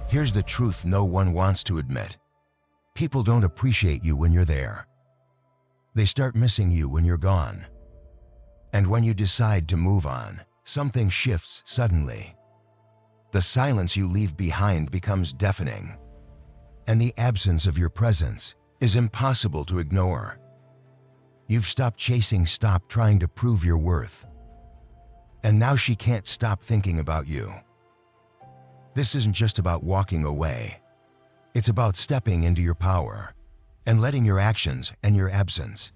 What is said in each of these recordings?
Here's the truth no one wants to admit. People don't appreciate you when you're there. They start missing you when you're gone. And when you decide to move on, something shifts suddenly. The silence you leave behind becomes deafening, and the absence of your presence is impossible to ignore. You've stopped chasing, stopped trying to prove your worth, and now she can't stop thinking about you. This isn't just about walking away. It's about stepping into your power and letting your actions and your absence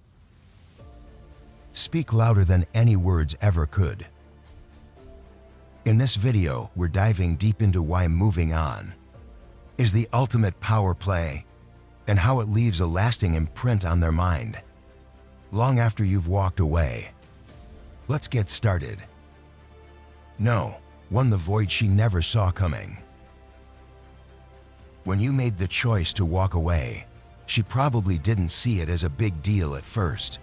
speak louder than any words ever could. In this video, we're diving deep into why moving on is the ultimate power play and how it leaves a lasting imprint on their mind long after you've walked away. Let's get started. No. 1. The void she never saw coming. When you made the choice to walk away, she probably didn't see it as a big deal at first.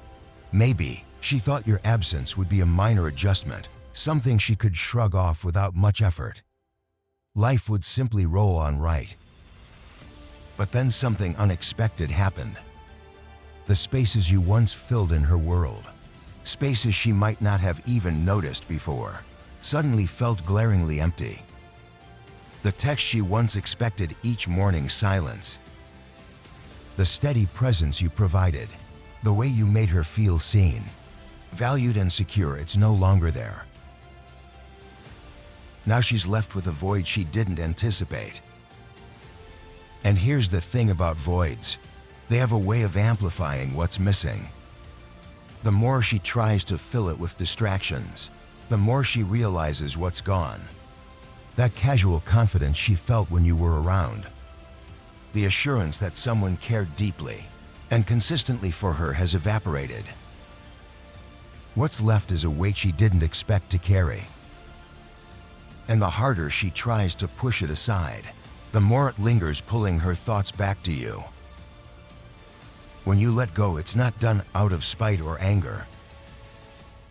Maybe she thought your absence would be a minor adjustment, something she could shrug off without much effort. Life would simply roll on right. But then something unexpected happened. The spaces you once filled in her world, spaces she might not have even noticed before, suddenly felt glaringly empty. The text she once expected each morning, silence. The steady presence you provided, the way you made her feel seen, valued and secure, it's no longer there. Now she's left with a void she didn't anticipate. And here's the thing about voids. They have a way of amplifying what's missing. The more she tries to fill it with distractions, the more she realizes what's gone. That casual confidence she felt when you were around. The assurance that someone cared deeply and consistently for her has evaporated. What's left is a weight she didn't expect to carry. And the harder she tries to push it aside, the more it lingers, pulling her thoughts back to you. When you let go, it's not done out of spite or anger,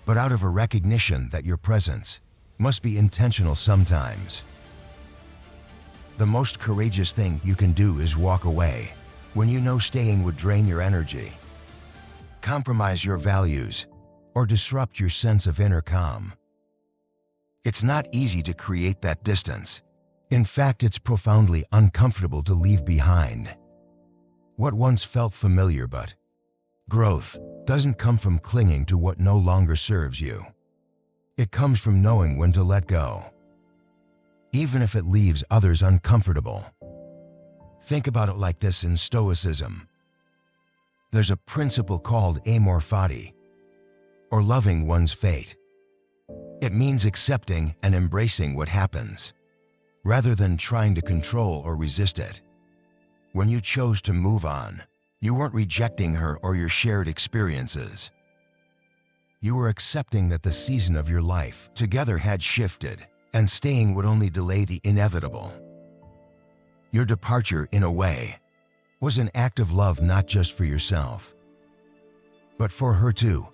but out of a recognition that your presence must be intentional sometimes. The most courageous thing you can do is walk away when you know staying would drain your energy, compromise your values, or disrupt your sense of inner calm. It's not easy to create that distance. In fact, it's profoundly uncomfortable to leave behind what once felt familiar, but growth doesn't come from clinging to what no longer serves you. It comes from knowing when to let go, even if it leaves others uncomfortable. Think about it like this: in Stoicism, there's a principle called amor fati, or loving one's fate. It means accepting and embracing what happens, rather than trying to control or resist it. When you chose to move on, you weren't rejecting her or your shared experiences. You were accepting that the season of your life together had shifted, and staying would only delay the inevitable. Your departure, in a way, was an act of love, not just for yourself, but for her too.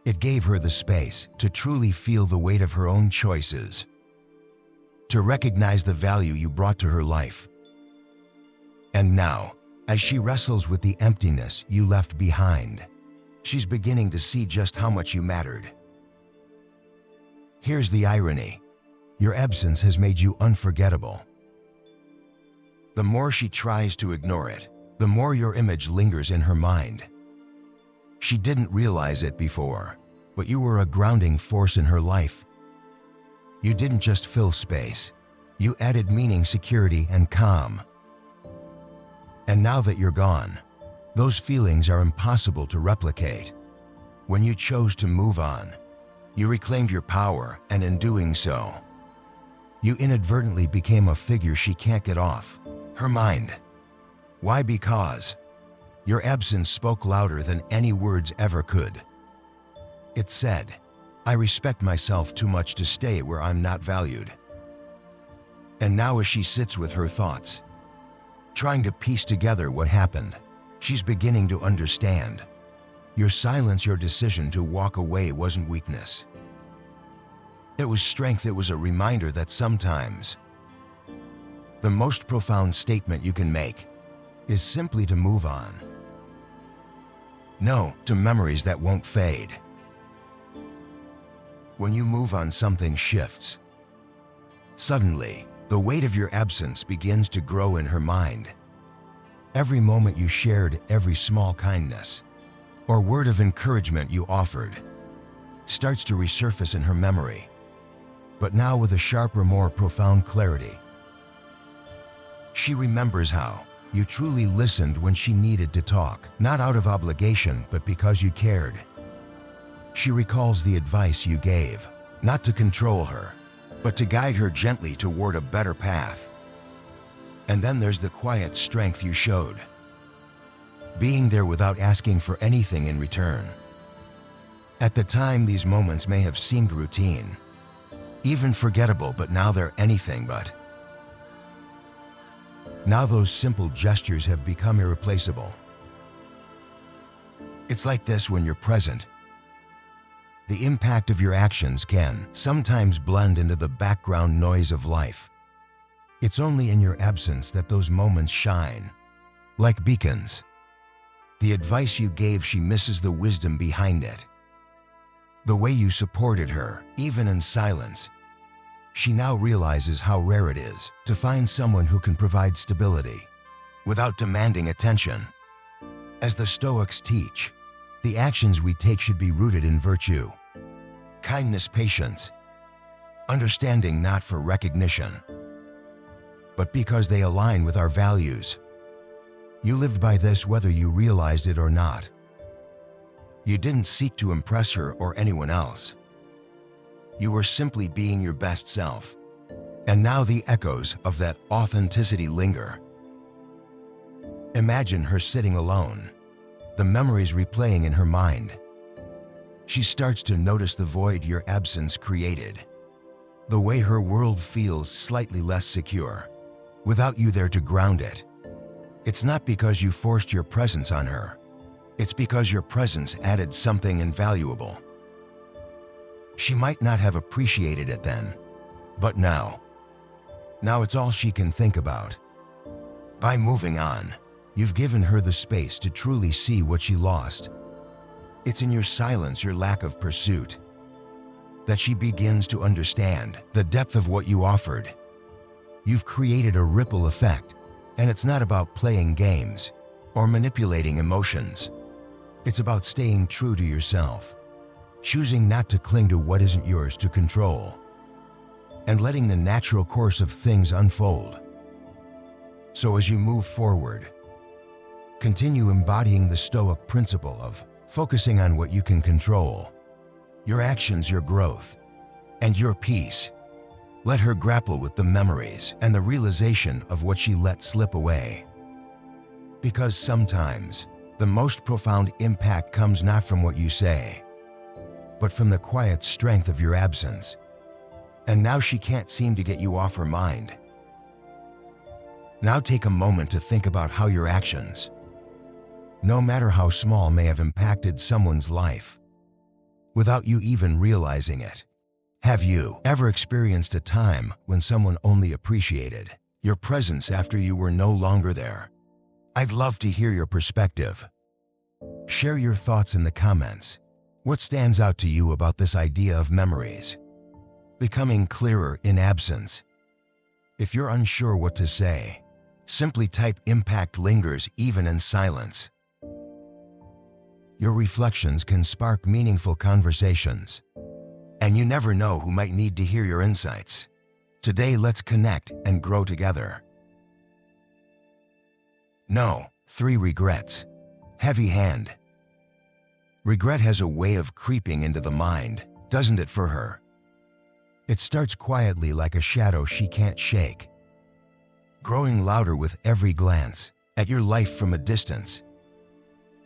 It gave her the space to truly feel the weight of her own choices, to recognize the value you brought to her life. And now, as she wrestles with the emptiness you left behind, she's beginning to see just how much you mattered. Here's the irony: your absence has made you unforgettable. The more she tries to ignore it, the more your image lingers in her mind. She didn't realize it before, but you were a grounding force in her life. You didn't just fill space, you added meaning, security, and calm. And now that you're gone, those feelings are impossible to replicate. When you chose to move on, you reclaimed your power, and in doing so, you inadvertently became a figure she can't get off her mind. Why? Because your absence spoke louder than any words ever could. It said, "I respect myself too much to stay where I'm not valued." And now, as she sits with her thoughts, trying to piece together what happened, she's beginning to understand. Your silence, your decision to walk away, wasn't weakness. It was strength. It was a reminder that sometimes The most profound statement you can make is simply to move on. No to memories that won't fade. When you move on, something shifts. Suddenly, the weight of your absence begins to grow in her mind. Every moment you shared, every small kindness or word of encouragement you offered starts to resurface in her memory, but now with a sharper, more profound clarity. She remembers how you truly listened when she needed to talk, not out of obligation, but because you cared. She recalls the advice you gave, not to control her, but to guide her gently toward a better path. And then there's the quiet strength you showed, being there without asking for anything in return. At the time, these moments may have seemed routine, even forgettable, but now they're anything but. Now those simple gestures have become irreplaceable. It's like this: when you're present, the impact of your actions can sometimes blend into the background noise of life. It's only in your absence that those moments shine, like beacons. The advice you gave, she misses the wisdom behind it. The way you supported her, even in silence. She now realizes how rare it is to find someone who can provide stability without demanding attention. As the Stoics teach, the actions we take should be rooted in virtue, kindness, patience, understanding, not for recognition, but because they align with our values. You lived by this whether you realized it or not. You didn't seek to impress her or anyone else. You were simply being your best self. And now the echoes of that authenticity linger. Imagine her sitting alone, the memories replaying in her mind. She starts to notice the void your absence created, the way her world feels slightly less secure, without you there to ground it. It's not because you forced your presence on her. It's because your presence added something invaluable. She might not have appreciated it then, but now it's all she can think about. By moving on, you've given her the space to truly see what she lost. It's in your silence, your lack of pursuit, that she begins to understand the depth of what you offered. You've created a ripple effect, and it's not about playing games or manipulating emotions. It's about staying true to yourself, choosing not to cling to what isn't yours to control, and letting the natural course of things unfold. So as you move forward, continue embodying the Stoic principle of focusing on what you can control, your actions, your growth, and your peace. Let her grapple with the memories and the realization of what she let slip away. Because sometimes the most profound impact comes not from what you say, but from the quiet strength of your absence. And now she can't seem to get you off her mind. Now take a moment to think about how your actions, no matter how small, may have impacted someone's life without you even realizing it. Have you ever experienced a time when someone only appreciated your presence after you were no longer there? I'd love to hear your perspective. Share your thoughts in the comments. What stands out to you about this idea of memories becoming clearer in absence? If you're unsure what to say, simply type "impact lingers even in silence." Your reflections can spark meaningful conversations, and you never know who might need to hear your insights. Today, let's connect and grow together. No. 3 regrets. Heavy hand. Regret has a way of creeping into the mind, doesn't it, for her? It starts quietly like a shadow she can't shake, growing louder with every glance at your life from a distance.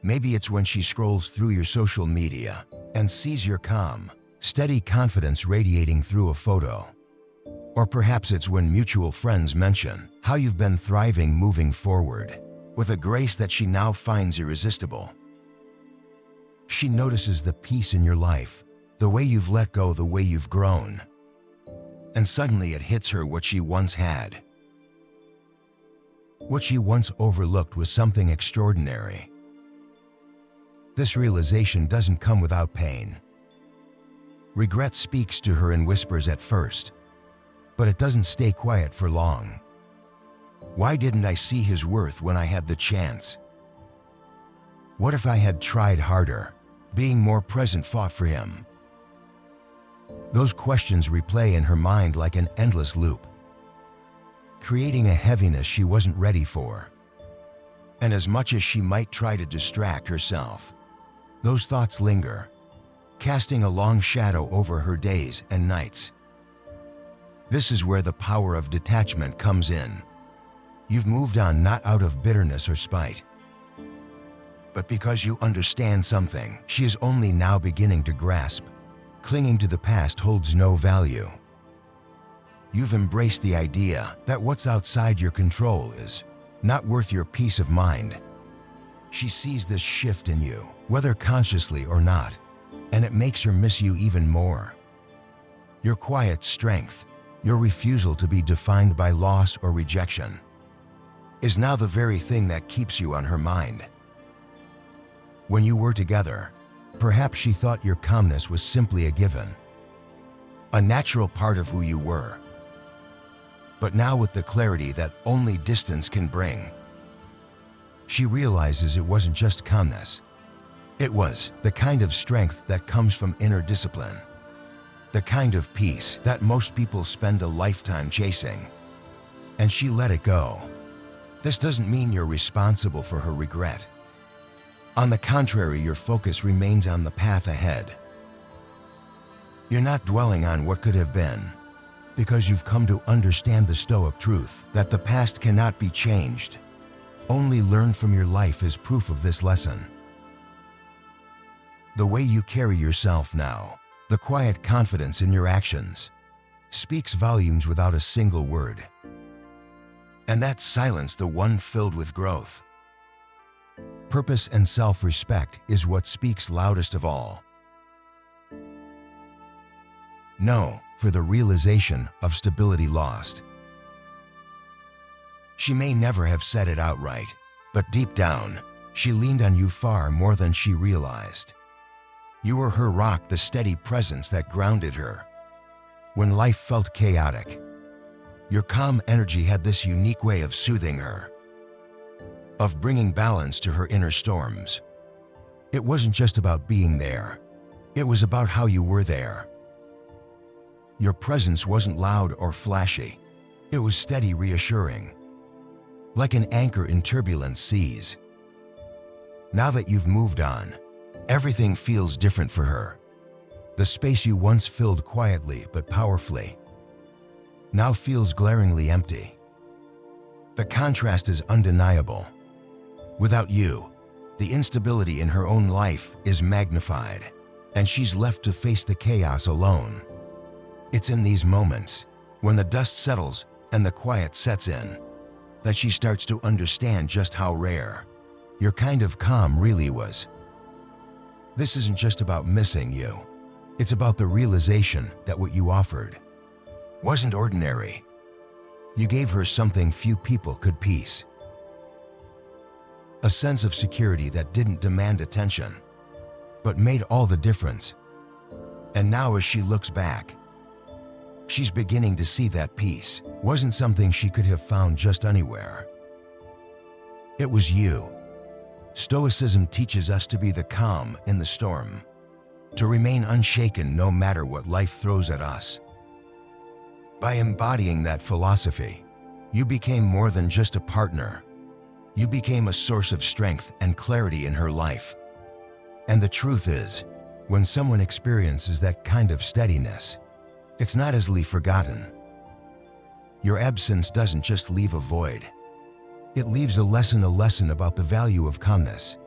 Maybe it's when she scrolls through your social media and sees your calm, steady confidence radiating through a photo. Or perhaps it's when mutual friends mention how you've been thriving, moving forward with a grace that she now finds irresistible. She notices the peace in your life, the way you've let go, the way you've grown. And suddenly it hits her what she once had. What she once overlooked was something extraordinary. This realization doesn't come without pain. Regret speaks to her in whispers at first, but it doesn't stay quiet for long. Why didn't I see his worth when I had the chance? What if I had tried harder, being more present fought for him? Those questions replay in her mind like an endless loop, creating a heaviness she wasn't ready for. And as much as she might try to distract herself, those thoughts linger, casting a long shadow over her days and nights. This is where the power of detachment comes in. You've moved on not out of bitterness or spite, but because you understand something she is only now beginning to grasp. Clinging to the past holds no value. You've embraced the idea that what's outside your control is not worth your peace of mind. She sees this shift in you, whether consciously or not, and it makes her miss you even more. Your quiet strength, your refusal to be defined by loss or rejection, is now the very thing that keeps you on her mind. When you were together, perhaps she thought your calmness was simply a given, a natural part of who you were. But now, with the clarity that only distance can bring, she realizes it wasn't just calmness. It was the kind of strength that comes from inner discipline, the kind of peace that most people spend a lifetime chasing. And she let it go. This doesn't mean you're responsible for her regret. On the contrary, your focus remains on the path ahead. You're not dwelling on what could have been, because you've come to understand the Stoic truth that the past cannot be changed. Only learned from your life is proof of this lesson. The way you carry yourself now, the quiet confidence in your actions, speaks volumes without a single word. And that silence, the one filled with growth, purpose and self-respect, is what speaks loudest of all. No, for the realization of stability lost. She may never have said it outright, but deep down, she leaned on you far more than she realized. You were her rock, the steady presence that grounded her when life felt chaotic. Your calm energy had this unique way of soothing her, of bringing balance to her inner storms. It wasn't just about being there. It was about how you were there. Your presence wasn't loud or flashy. It was steady, reassuring, like an anchor in turbulent seas. Now that you've moved on, everything feels different for her. The space you once filled quietly but powerfully now feels glaringly empty. The contrast is undeniable. Without you, the instability in her own life is magnified, and she's left to face the chaos alone. It's in these moments, when the dust settles and the quiet sets in, that she starts to understand just how rare your kind of calm really was. This isn't just about missing you. It's about the realization that what you offered wasn't ordinary. You gave her something few people could piece. A sense of security that didn't demand attention, but made all the difference. And now, as she looks back, she's beginning to see that peace wasn't something she could have found just anywhere. It was you. Stoicism teaches us to be the calm in the storm, to remain unshaken no matter what life throws at us. By embodying that philosophy, you became more than just a partner. You became a source of strength and clarity in her life. And the truth is, when someone experiences that kind of steadiness, it's not easily forgotten. Your absence doesn't just leave a void. It leaves a lesson about the value of calmness,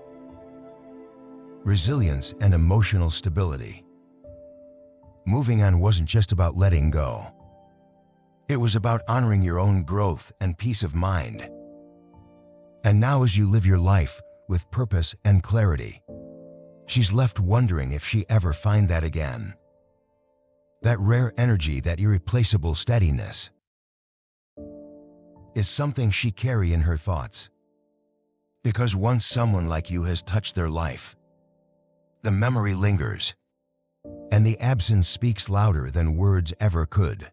resilience, and emotional stability. Moving on wasn't just about letting go. It was about honoring your own growth and peace of mind. And now, as you live your life with purpose and clarity, she's left wondering if she ever find that again. That rare energy, that irreplaceable steadiness. is something she carries in her thoughts. Because once someone like you has touched their life, the memory lingers, and the absence speaks louder than words ever could.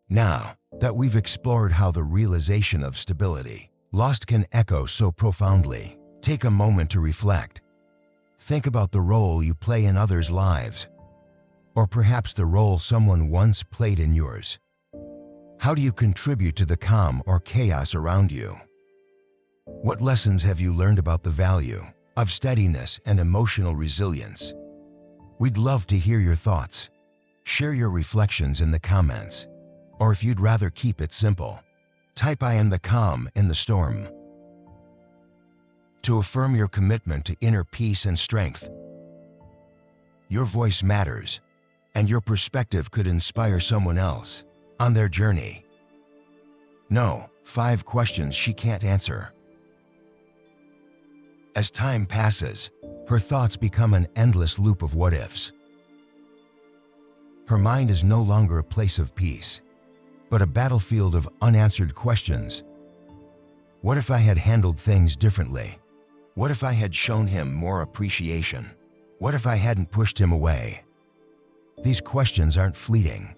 Now that we've explored how the realization of stability lost can echo so profoundly, take a moment to reflect. Think about the role you play in others' lives, or perhaps the role someone once played in yours. How do you contribute to the calm or chaos around you? What lessons have you learned about the value of steadiness and emotional resilience? We'd love to hear your thoughts. Share your reflections in the comments. Or if you'd rather keep it simple, type "I am the calm in the storm" to affirm your commitment to inner peace and strength. Your voice matters, and your perspective could inspire someone else on their journey. No, 5 questions she can't answer. As time passes, her thoughts become an endless loop of what-ifs. Her mind is no longer a place of peace, but a battlefield of unanswered questions. What if I had handled things differently? What if I had shown him more appreciation? What if I hadn't pushed him away? These questions aren't fleeting.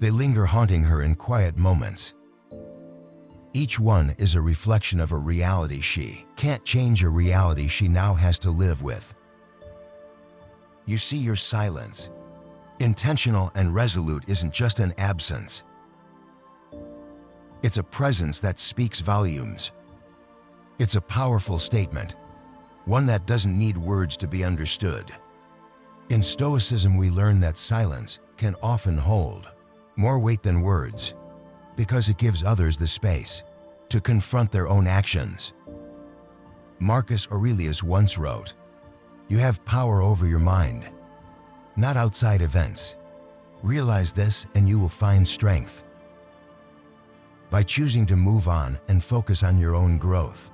They linger, haunting her in quiet moments. Each one is a reflection of a reality she can't change, a reality she now has to live with. You see, your silence, intentional and resolute, isn't just an absence. It's a presence that speaks volumes. It's a powerful statement, one that doesn't need words to be understood. In Stoicism, we learn that silence can often hold more weight than words, because it gives others the space to confront their own actions. Marcus Aurelius once wrote, "You have power over your mind, not outside events. Realize this and you will find strength." By choosing to move on and focus on your own growth,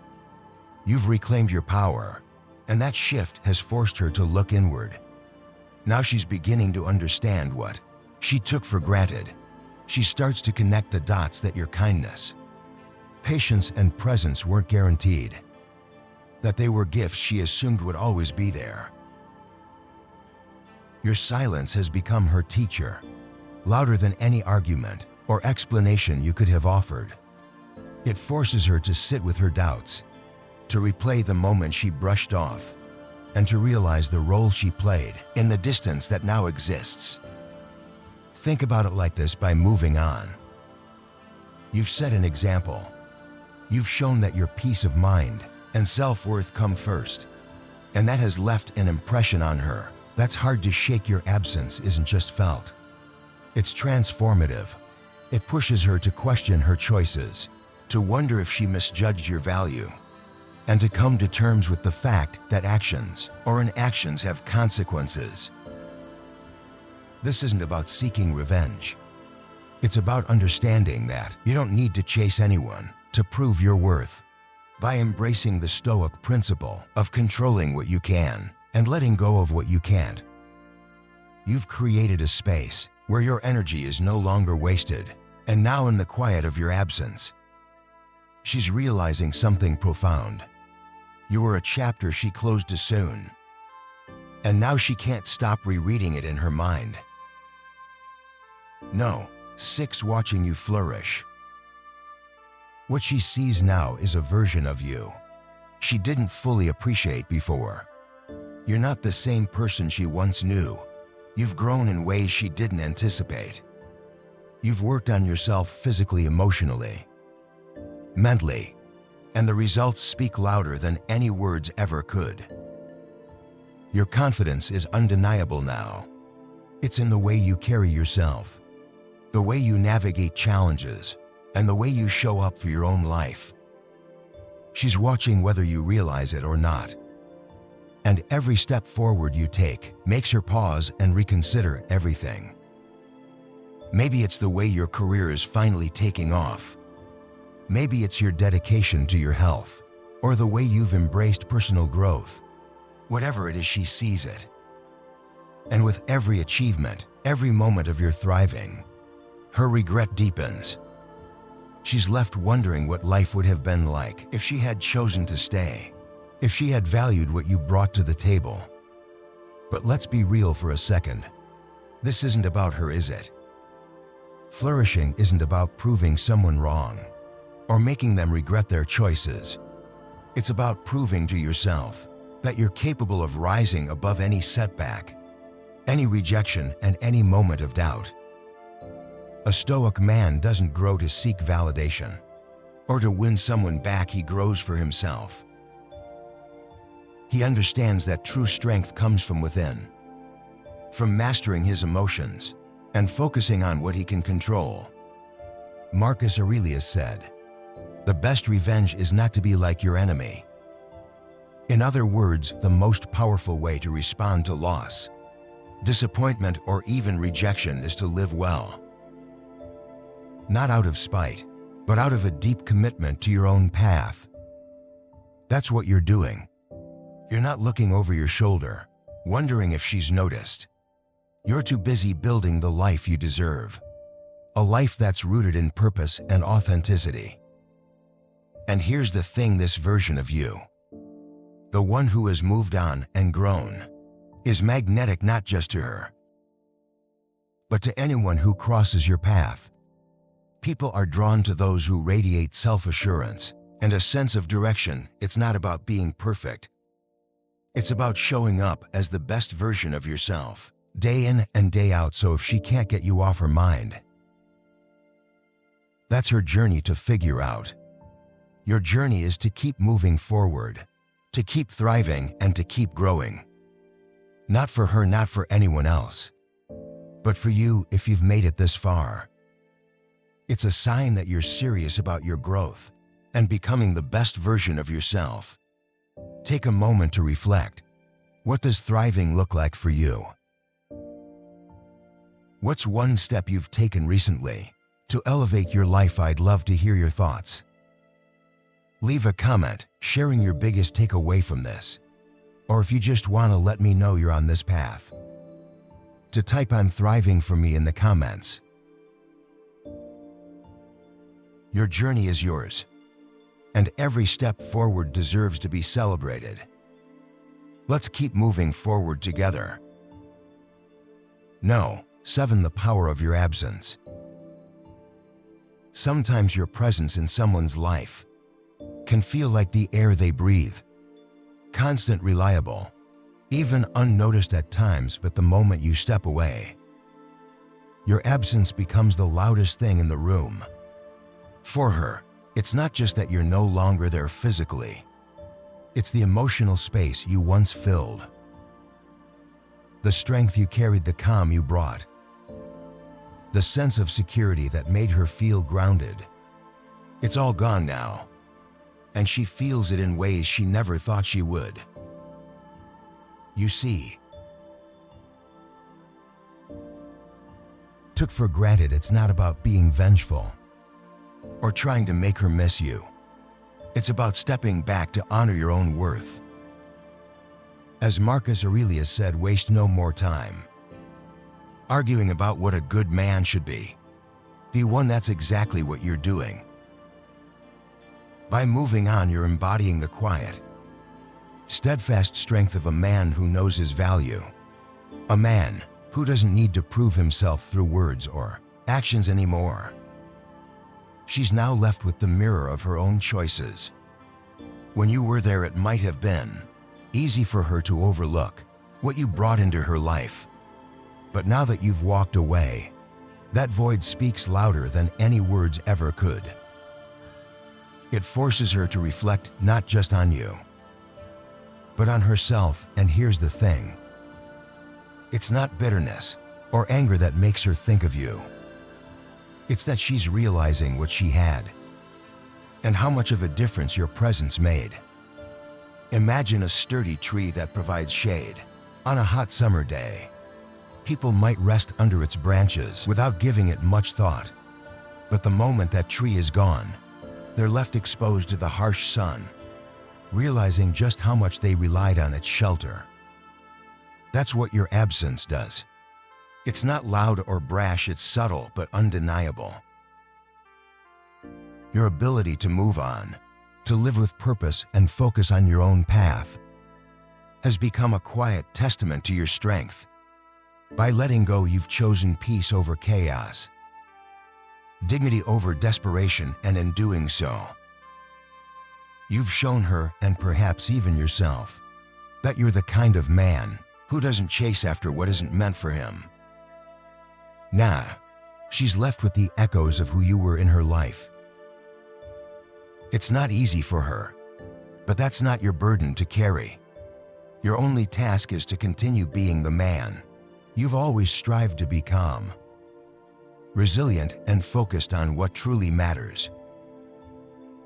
you've reclaimed your power, and that shift has forced her to look inward. Now she's beginning to understand what she took for granted. She starts to connect the dots that your kindness, patience, and presence weren't guaranteed, that they were gifts she assumed would always be there. Your silence has become her teacher, louder than any argument or explanation you could have offered. It forces her to sit with her doubts, to replay the moment she brushed off, and to realize the role she played in the distance that now exists. Think about it like this: by moving on, you've set an example. You've shown that your peace of mind and self-worth come first, and that has left an impression on her that's hard to shake. Your absence isn't just felt, it's transformative. It pushes her to question her choices, to wonder if she misjudged your value, and to come to terms with the fact that actions or inactions have consequences. This isn't about seeking revenge. It's about understanding that you don't need to chase anyone to prove your worth. By embracing the Stoic principle of controlling what you can and letting go of what you can't, you've created a space where your energy is no longer wasted. And now, in the quiet of your absence, she's realizing something profound. You were a chapter she closed too soon, and now she can't stop rereading it in her mind. No, 6 watching you flourish. What she sees now is a version of you she didn't fully appreciate before. You're not the same person she once knew. You've grown in ways she didn't anticipate. You've worked on yourself physically, emotionally, mentally, and the results speak louder than any words ever could. Your confidence is undeniable now. It's in the way you carry yourself, the way you navigate challenges, and the way you show up for your own life. She's watching whether you realize it or not. And every step forward you take makes her pause and reconsider everything. Maybe it's the way your career is finally taking off. Maybe it's your dedication to your health, or the way you've embraced personal growth. Whatever it is, she sees it. And with every achievement, every moment of your thriving, her regret deepens. She's left wondering what life would have been like if she had chosen to stay, if she had valued what you brought to the table. But let's be real for a second. This isn't about her, is it? Flourishing isn't about proving someone wrong or making them regret their choices. It's about proving to yourself that you're capable of rising above any setback, any rejection, and any moment of doubt. A Stoic man doesn't grow to seek validation or to win someone back. He grows for himself. He understands that true strength comes from within, from mastering his emotions and focusing on what he can control. Marcus Aurelius said, "The best revenge is not to be like your enemy." In other words, the most powerful way to respond to loss, disappointment, or even rejection is to live well. Not out of spite, but out of a deep commitment to your own path. That's what you're doing. You're not looking over your shoulder, wondering if she's noticed. You're too busy building the life you deserve, a life that's rooted in purpose and authenticity. And here's the thing, this version of you, the one who has moved on and grown, is magnetic not just to her, but to anyone who crosses your path. People are drawn to those who radiate self-assurance and a sense of direction. It's not about being perfect. It's about showing up as the best version of yourself, day in and day out. So if she can't get you off her mind, that's her journey to figure out. Your journey is to keep moving forward, to keep thriving, and to keep growing. Not for her, not for anyone else, but for you. If you've made it this far, it's a sign that you're serious about your growth and becoming the best version of yourself. Take a moment to reflect. What does thriving look like for you? What's one step you've taken recently to elevate your life? I'd love to hear your thoughts. Leave a comment sharing your biggest takeaway from this, or if you just want to let me know you're on this path, to type "I'm thriving" for me in the comments. Your journey is yours, and every step forward deserves to be celebrated. Let's keep moving forward together. No. 7. The power of your absence. Sometimes your presence in someone's life can feel like the air they breathe, constant, reliable, even unnoticed at times. But the moment you step away, your absence becomes the loudest thing in the room. For her, it's not just that you're no longer there physically. It's the emotional space you once filled, the strength you carried, the calm you brought, the sense of security that made her feel grounded. It's all gone now, and she feels it in ways she never thought she would. You see, took for granted. It's not about being vengeful or trying to make her miss you. It's about stepping back to honor your own worth. As Marcus Aurelius said, waste no more time arguing about what a good man should be. Be one. That's exactly what you're doing. By moving on, you're embodying the quiet, steadfast strength of a man who knows his value, a man who doesn't need to prove himself through words or actions anymore. She's now left with the mirror of her own choices. When you were there, it might have been easy for her to overlook what you brought into her life. But now that you've walked away, that void speaks louder than any words ever could. It forces her to reflect not just on you, but on herself. And here's the thing. It's not bitterness or anger that makes her think of you. It's that she's realizing what she had and how much of a difference your presence made. Imagine a sturdy tree that provides shade. On a hot summer day, people might rest under its branches without giving it much thought. But the moment that tree is gone, they're left exposed to the harsh sun, realizing just how much they relied on its shelter. That's what your absence does. It's not loud or brash, it's subtle but undeniable. Your ability to move on, to live with purpose and focus on your own path, has become a quiet testament to your strength. By letting go, you've chosen peace over chaos, dignity over desperation, and in doing so, you've shown her, and perhaps even yourself, that you're the kind of man who doesn't chase after what isn't meant for him. Now, she's left with the echoes of who you were in her life. It's not easy for her, but that's not your burden to carry. Your only task is to continue being the man you've always strived to become, resilient and focused on what truly matters.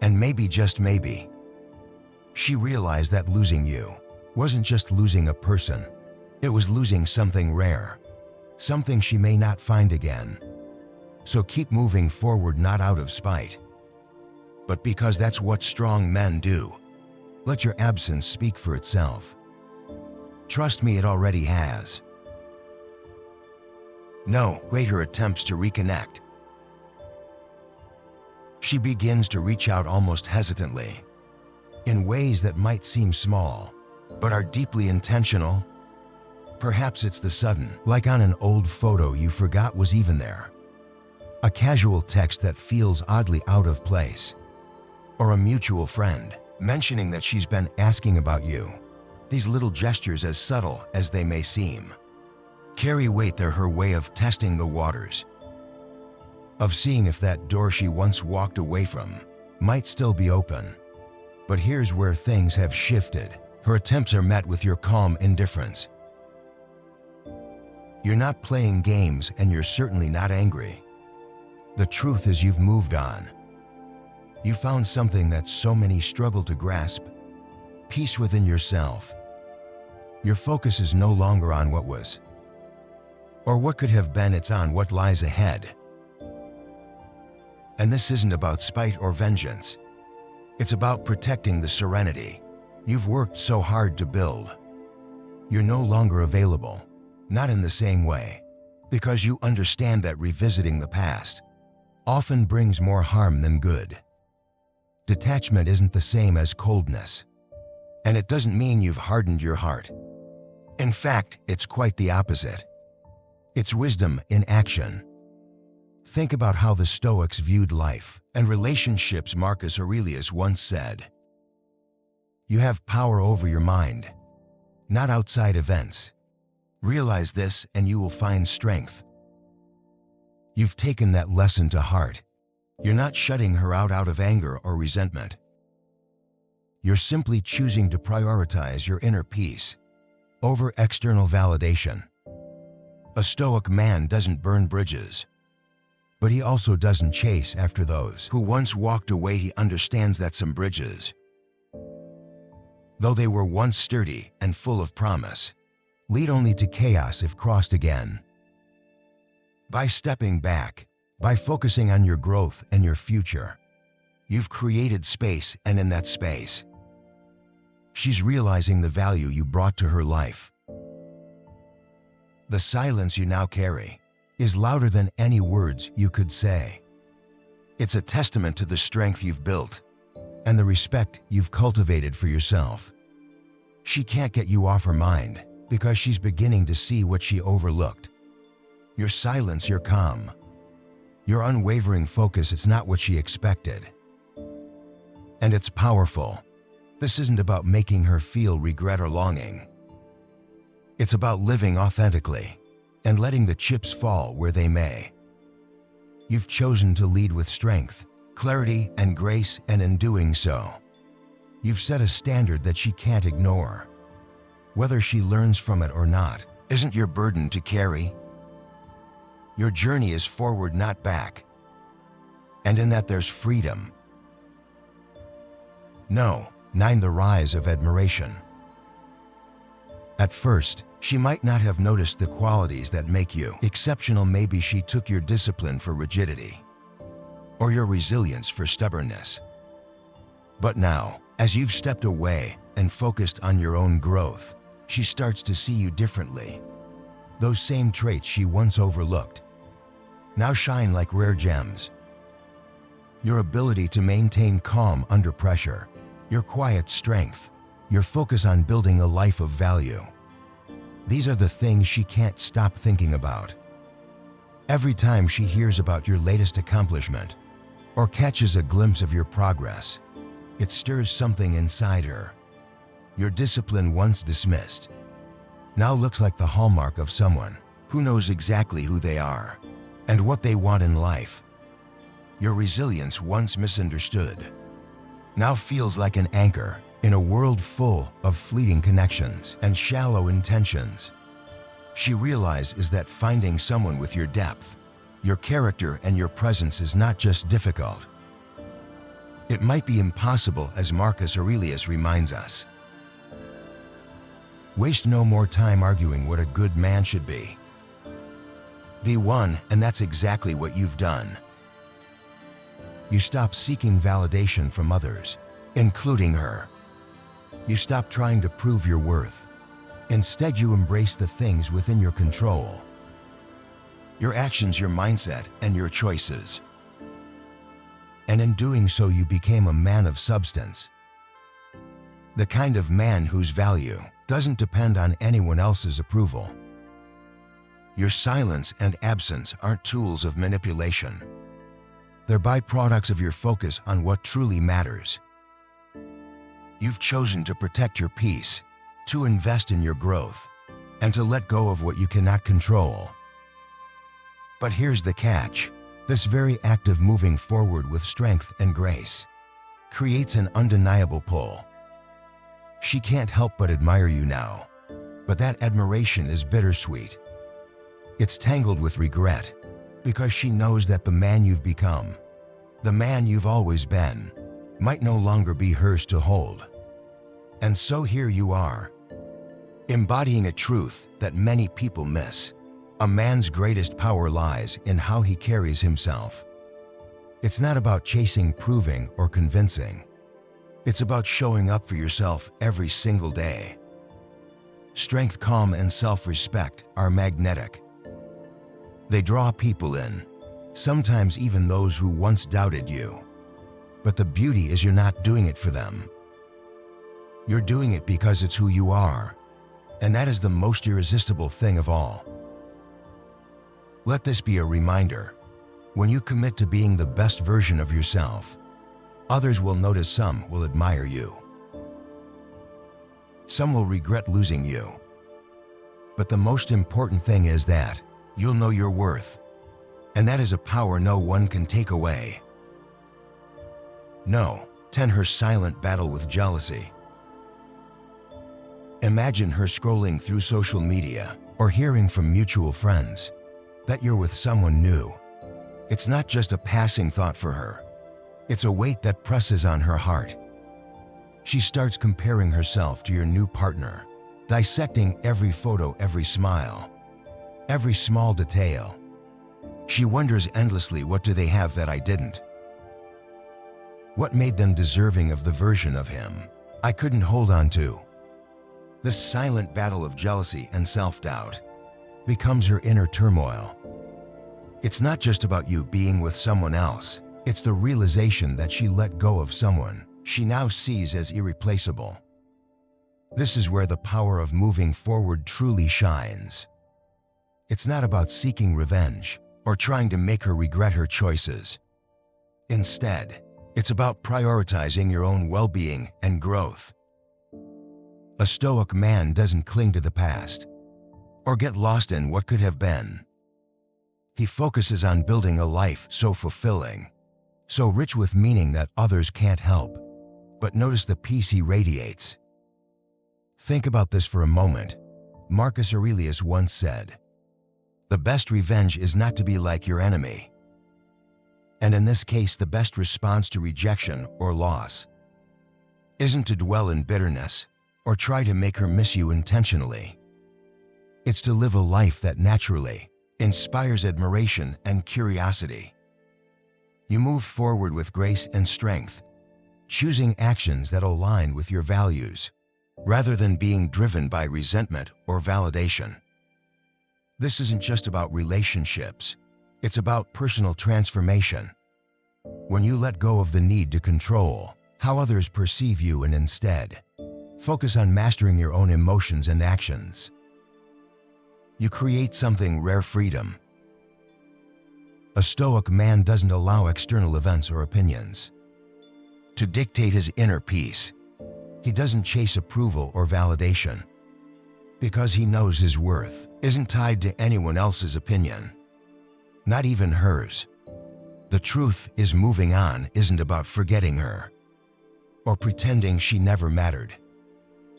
And maybe, just maybe, she realized that losing you wasn't just losing a person, it was losing something rare, something she may not find again. So keep moving forward, not out of spite, but because that's what strong men do. Let your absence speak for itself. Trust me, it already has. No, wait, her attempts to reconnect. She begins to reach out almost hesitantly, in ways that might seem small, but are deeply intentional. Perhaps it's the sudden, like on an old photo you forgot was even there, a casual text that feels oddly out of place, or a mutual friend mentioning that she's been asking about you. These little gestures, as subtle as they may seem, carry weight. They're her way of testing the waters, of seeing if that door she once walked away from might still be open. But here's where things have shifted. Her attempts are met with your calm indifference. You're not playing games, and you're certainly not angry. The truth is, you've moved on. You found something that so many struggle to grasp: peace within yourself. Your focus is no longer on what was or what could have been, it's on what lies ahead. And this isn't about spite or vengeance. It's about protecting the serenity you've worked so hard to build. You're no longer available, not in the same way, because you understand that revisiting the past often brings more harm than good. Detachment isn't the same as coldness, and it doesn't mean you've hardened your heart. In fact, it's quite the opposite. It's wisdom in action. Think about how the Stoics viewed life and relationships. Marcus Aurelius once said, "You have power over your mind, not outside events. Realize this and you will find strength." You've taken that lesson to heart. You're not shutting her out of anger or resentment. You're simply choosing to prioritize your inner peace over external validation. A Stoic man doesn't burn bridges, but he also doesn't chase after those who once walked away. He understands that some bridges, though they were once sturdy and full of promise, lead only to chaos if crossed again. By stepping back, by focusing on your growth and your future, you've created space, and in that space, she's realizing the value you brought to her life. The silence you now carry is louder than any words you could say. It's a testament to the strength you've built and the respect you've cultivated for yourself. She can't get you off her mind because she's beginning to see what she overlooked. Your silence, your calm, your unwavering focus, it's not what she expected. And it's powerful. This isn't about making her feel regret or longing. It's about living authentically and letting the chips fall where they may. You've chosen to lead with strength, clarity, and grace, and in doing so, you've set a standard that she can't ignore. Whether she learns from it or not isn't your burden to carry. Your journey is forward, not back. And in that there's freedom. No, 9. The rise of admiration. At first, she might not have noticed the qualities that make you exceptional. Maybe she took your discipline for rigidity, or your resilience for stubbornness. But now, as you've stepped away and focused on your own growth, she starts to see you differently. Those same traits she once overlooked now shine like rare gems. your ability to maintain calm under pressure, your quiet strength, your focus on building a life of value. These are the things she can't stop thinking about. Every time she hears about your latest accomplishment or catches a glimpse of your progress, it stirs something inside her. Your discipline, once dismissed, now looks like the hallmark of someone who knows exactly who they are and what they want in life. Your resilience, once misunderstood, now feels like an anchor in a world full of fleeting connections and shallow intentions. She realizes that finding someone with your depth, your character, and your presence is not just difficult. It might be impossible, as Marcus Aurelius reminds us. Waste no more time arguing what a good man should be. Be one, and that's exactly what you've done. You stop seeking validation from others, including her. You stop trying to prove your worth. Instead, you embrace the things within your control. Your actions, your mindset, and your choices. And in doing so, you became a man of substance. The kind of man whose value doesn't depend on anyone else's approval. Your silence and absence aren't tools of manipulation. They're byproducts of your focus on what truly matters. You've chosen to protect your peace, to invest in your growth, and to let go of what you cannot control. But here's the catch. This very act of moving forward with strength and grace creates an undeniable pull. She can't help but admire you now, but that admiration is bittersweet. It's tangled with regret, because she knows that the man you've become, the man you've always been, might no longer be hers to hold. And so here you are, embodying a truth that many people miss. A man's greatest power lies in how he carries himself. It's not about chasing, proving, or convincing. It's about showing up for yourself every single day. Strength, calm, and self-respect are magnetic. They draw people in, sometimes even those who once doubted you. But the beauty is you're not doing it for them. You're doing it because it's who you are, and that is the most irresistible thing of all. Let this be a reminder. When you commit to being the best version of yourself, others will notice, some will admire you. Some will regret losing you. But the most important thing is that you'll know your worth, and that is a power no one can take away. No, 10. Her silent battle with jealousy. Imagine her scrolling through social media or hearing from mutual friends that you're with someone new. It's not just a passing thought for her. It's a weight that presses on her heart. She starts comparing herself to your new partner, dissecting every photo, every smile, every small detail. She wonders endlessly, what do they have that I didn't? What made them deserving of the version of him I couldn't hold on to? This silent battle of jealousy and self-doubt becomes her inner turmoil. It's not just about you being with someone else. It's the realization that she let go of someone she now sees as irreplaceable. This is where the power of moving forward truly shines. It's not about seeking revenge or trying to make her regret her choices. Instead, it's about prioritizing your own well-being and growth. A Stoic man doesn't cling to the past or get lost in what could have been. He focuses on building a life so fulfilling, so rich with meaning that others can't help but notice the peace he radiates. Think about this for a moment. Marcus Aurelius once said, "The best revenge is not to be like your enemy." And in this case, the best response to rejection or loss isn't to dwell in bitterness or try to make her miss you intentionally. It's to live a life that naturally inspires admiration and curiosity. You move forward with grace and strength, choosing actions that align with your values, rather than being driven by resentment or validation. This isn't just about relationships. It's about personal transformation. When you let go of the need to control how others perceive you and instead focus on mastering your own emotions and actions, you create something rare: freedom. A Stoic man doesn't allow external events or opinions to dictate his inner peace. He doesn't chase approval or validation because he knows his worth isn't tied to anyone else's opinion, not even hers. The truth is, moving on isn't about forgetting her or pretending she never mattered.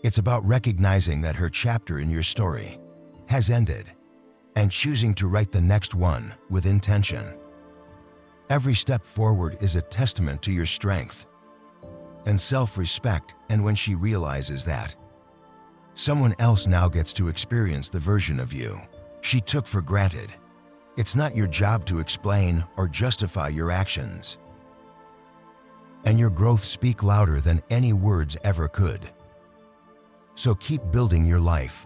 It's about recognizing that her chapter in your story has ended and choosing to write the next one with intention. Every step forward is a testament to your strength and self-respect, and when she realizes that someone else now gets to experience the version of you she took for granted, it's not your job to explain or justify your actions. And your growth speaks louder than any words ever could. So keep building your life.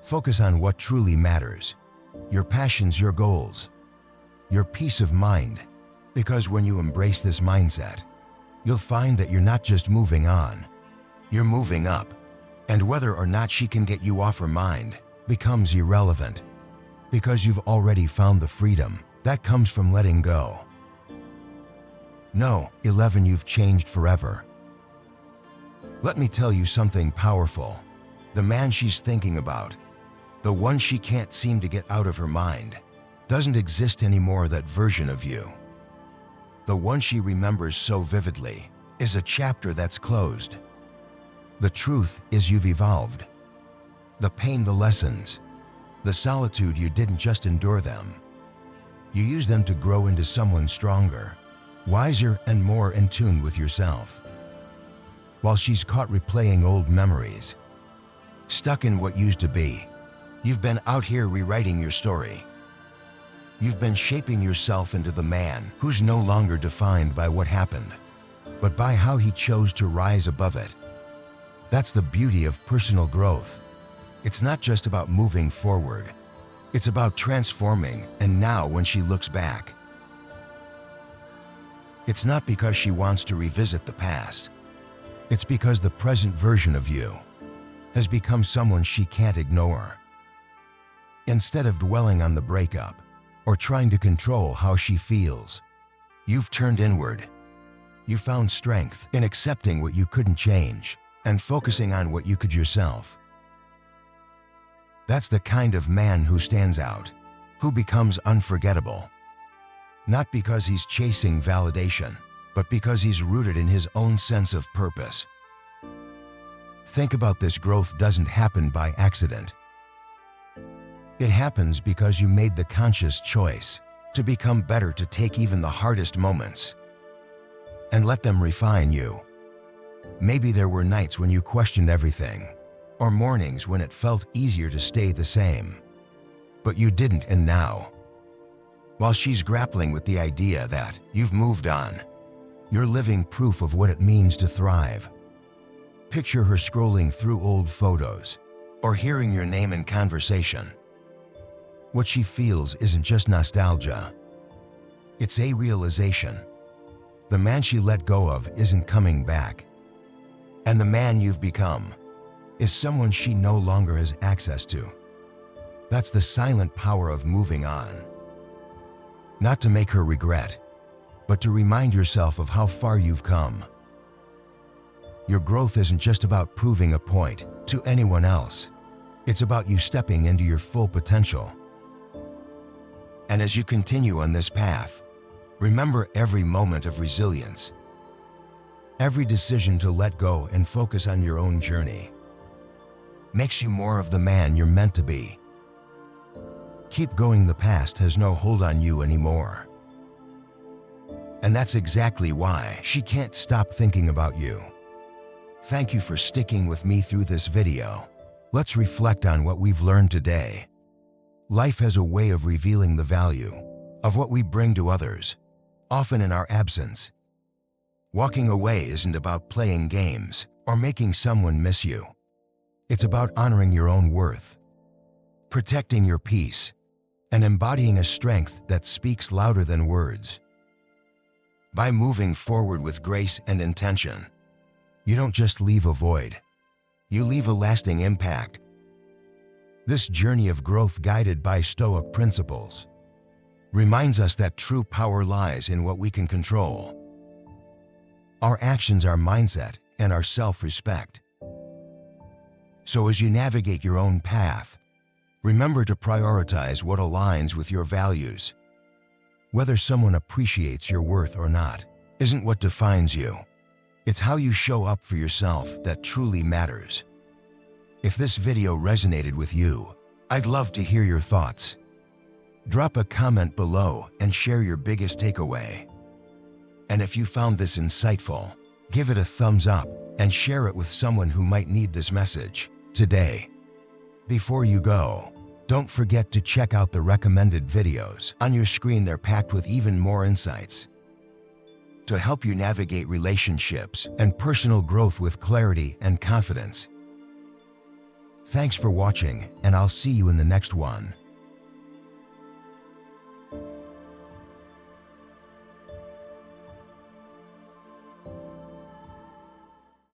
Focus on what truly matters: your passions, your goals, your peace of mind. Because when you embrace this mindset, you'll find that you're not just moving on, you're moving up. And whether or not she can get you off her mind becomes irrelevant, because you've already found the freedom that comes from letting go. No, 11, you've changed forever. Let me tell you something powerful. The man she's thinking about, the one she can't seem to get out of her mind, doesn't exist anymore. That version of you, the one she remembers so vividly, is a chapter that's closed. The truth is, you've evolved. The pain, the lessons, the solitude, you didn't just endure them. You used them to grow into someone stronger, wiser, and more in tune with yourself. While she's caught replaying old memories, stuck in what used to be, you've been out here rewriting your story. You've been shaping yourself into the man who's no longer defined by what happened, but by how he chose to rise above it. That's the beauty of personal growth. It's not just about moving forward, it's about transforming. And now when she looks back, it's not because she wants to revisit the past. It's because the present version of you has become someone she can't ignore. Instead of dwelling on the breakup or trying to control how she feels, you've turned inward. You found strength in accepting what you couldn't change and focusing on what you could yourself. That's the kind of man who stands out, who becomes unforgettable. Not because he's chasing validation, but because he's rooted in his own sense of purpose. Think about this: growth doesn't happen by accident. It happens because you made the conscious choice to become better, to take even the hardest moments and let them refine you. Maybe there were nights when you questioned everything, or mornings when it felt easier to stay the same. But you didn't, and now, while she's grappling with the idea that you've moved on, you're living proof of what it means to thrive. Picture her scrolling through old photos or hearing your name in conversation. What she feels isn't just nostalgia. It's a realization. The man she let go of isn't coming back. And the man you've become is someone she no longer has access to. That's the silent power of moving on. Not to make her regret, but to remind yourself of how far you've come. Your growth isn't just about proving a point to anyone else. It's about you stepping into your full potential. And as you continue on this path, remember every moment of resilience, every decision to let go and focus on your own journey, makes you more of the man you're meant to be. Keep going. The past has no hold on you anymore. And that's exactly why she can't stop thinking about you. Thank you for sticking with me through this video. Let's reflect on what we've learned today. Life has a way of revealing the value of what we bring to others, often in our absence. Walking away isn't about playing games or making someone miss you. It's about honoring your own worth, protecting your peace, and embodying a strength that speaks louder than words. by moving forward with grace and intention. You don't just leave a void, you leave a lasting impact. This journey of growth, guided by Stoic principles, reminds us that true power lies in what we can control: our actions, our mindset, and our self-respect. So as you navigate your own path, remember to prioritize what aligns with your values. Whether someone appreciates your worth or not isn't what defines you. It's how you show up for yourself that truly matters. If this video resonated with you, I'd love to hear your thoughts. Drop a comment below and share your biggest takeaway. And if you found this insightful, give it a thumbs up and share it with someone who might need this message today. Before you go, don't forget to check out the recommended videos on your screen. They're packed with even more insights to help you navigate relationships and personal growth with clarity and confidence. Thanks for watching, and I'll see you in the next one.